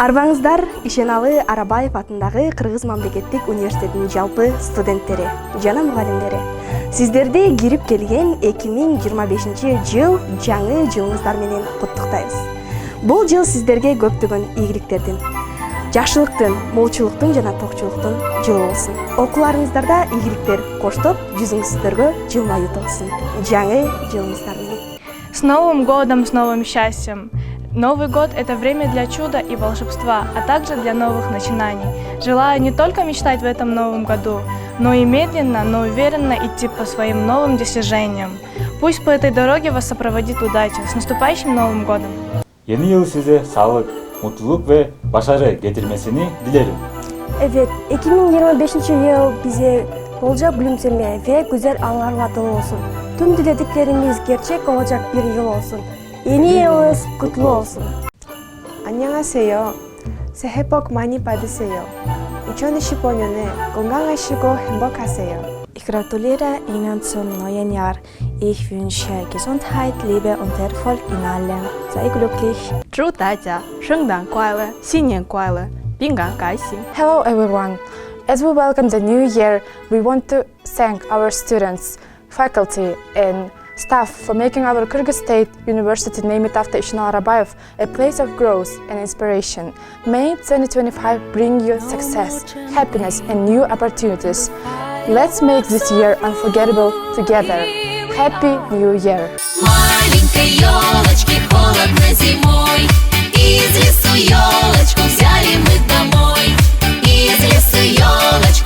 Арбаңыздар Ишеналы Арабаев атындагы Кыргыз мамлекеттик университетинин жалпы студенттери жана мугалимдери. Сиздерди кирип келген 2025 жыл жаңы жылыңыздар менен куттуктайбыз. Бул жыл сиздерге көптөгөн ийгиликтердин, жакшылыктын, молчулуктун жана токчулуктун жылы болсун. Окууларыңыздарда ийгиликтер коштоп, жүзүңүздөргө жылмаюу толсун. Жаңы жылыңыздар менен. С Новым годом, с новым счастьем! Новый год – это время для чуда и волшебства, а также для новых начинаний. Желаю не только мечтать в этом новом году, но и медленно, но уверенно идти по своим новым достижениям. Пусть по этой дороге вас сопроводит удача. С наступающим Новым годом! Yeni yıl size sağlık, mutluluk ve başarı getirmesini dilerim. Evet, 2025 yıl bize bolca gülümseme ve güzel anlarla dolu olsun. Tüm dilediklerimiz gerçek olacak bir yıl olsun. Yeni yılınız kutlu olsun. 안녕하세요. 새해 복 많이 받으세요. 2025년에 건강하시고 행복하세요. Ich gratuliere Ihnen zum neuen Jahr. Ich wünsche Gesundheit, Liebe und Erfolg in allem. Sei glücklich. 祝大家圣诞快乐，新年快乐，平安开心。 Hello everyone. As we welcome the new year, we want to thank our students, faculty and staff for making our Kyrgyz State University name it after Ishenal Arabayev a place of growth and inspiration. May 2025 bring you success, happiness and new opportunities. Let's make this year unforgettable together. Happy New Year! Маленькой елочки холодно зимой, из лесу елочку взяли мы домой. Из лесу елочку